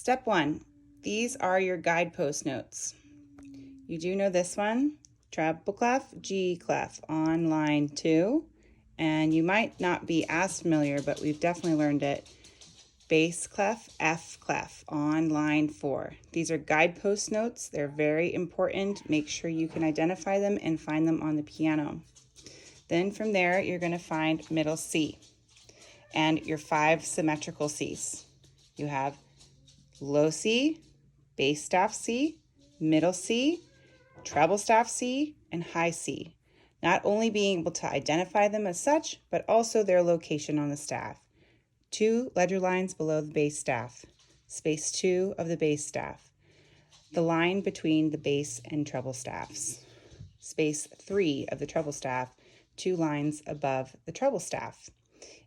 Step 1, these are your guidepost notes. You do know this one, treble clef, G clef on line 2, and you might not be as familiar, but we've definitely learned it. Bass clef, F clef on line 4. These are guidepost notes. They're very important. Make sure you can identify them and find them on the piano. Then from there, you're going to find middle C and your 5 symmetrical Cs. You have low C, bass staff C, middle C, treble staff C, and high C. Not only being able to identify them as such, but also their location on the staff. 2 ledger lines below the bass staff, space 2 of the bass staff, the line between the bass and treble staffs, space 3 of the treble staff, 2 lines above the treble staff.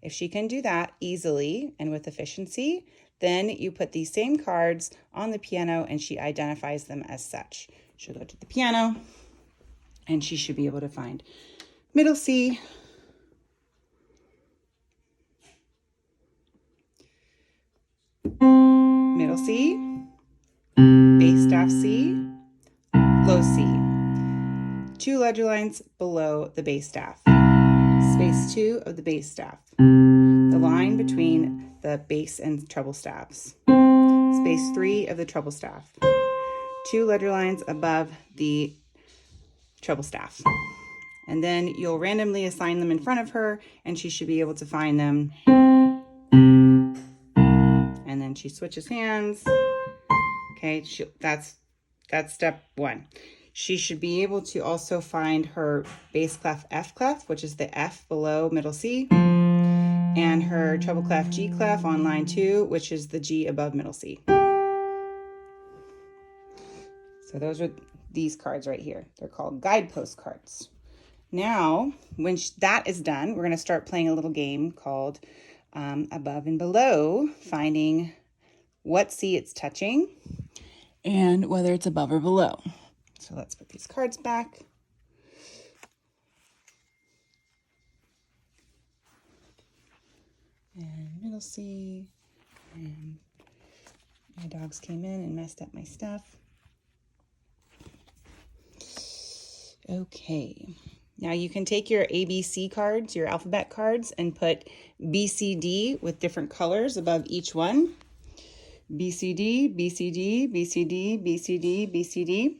If she can do that easily and with efficiency, then you put these same cards on the piano and she identifies them as such. She'll go to the piano and she should be able to find middle C, middle C, bass staff C, low C, 2 ledger lines below the bass staff, space 2 of the bass staff, the line between the bass and treble staffs, space 3 of the treble staff, 2 ledger lines above the treble staff. And then you'll randomly assign them in front of her and she should be able to find them. And then she switches hands. Okay, that's step 1. She should be able to also find her bass clef F clef, which is the F below middle C, and her treble clef G clef on line 2, which is the G above middle C. So those are these cards right here. They're called guidepost cards. Now, when that is done, we're going to start playing a little game called above and below, finding what C it's touching and whether it's above or below. So let's put these cards back. And middle C. And my dogs came in and messed up my stuff. Okay. Now you can take your ABC cards, your alphabet cards, and put BCD with different colors above each one. BCD, BCD, BCD, BCD, BCD.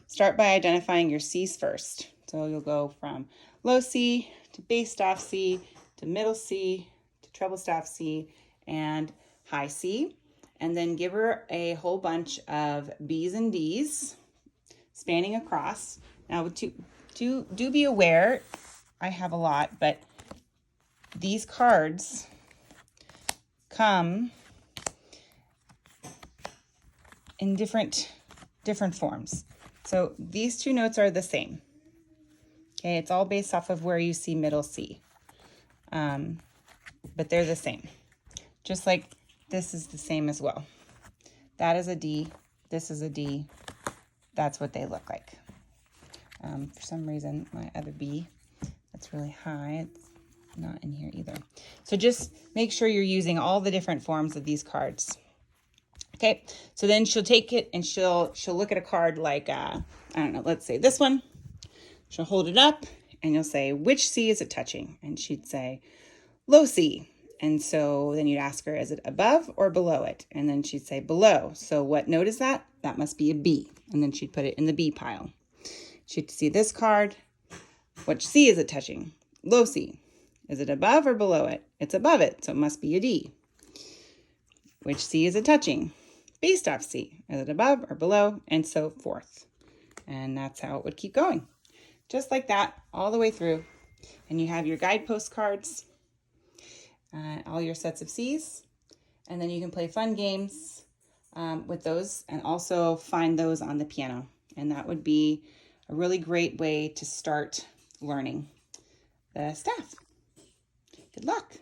Start by identifying your C's first. So you'll go from low C to bass staff C to middle C to treble staff C and high C. And then give her a whole bunch of B's and D's spanning across. Now do be aware, I have a lot, but these cards come in different forms. So these 2 notes are the same. Okay, it's all based off of where you see middle C. But they're the same. Just like this is the same as well. That is a D, this is a D. That's what they look like. For some reason, my other B, that's really high, it's not in here either. So just make sure you're using all the different forms of these cards. Okay, so then she'll take it and she'll look at a card like, I don't know, let's say this one. She'll hold it up and you'll say, which C is it touching? And she'd say, low C. And so then you'd ask her, is it above or below it? And then she'd say below. So what note is that? That must be a B. And then she'd put it in the B pile. She'd see this card. Which C is it touching? Low C. Is it above or below it? It's above it, so it must be a D. Which C is it touching? Bass staff C. Is it above or below? And so forth. And that's how it would keep going. Just like that, all the way through. And you have your guidepost cards, all your sets of C's. And then you can play fun games with those and also find those on the piano. And that would be a really great way to start learning the staff. Good luck.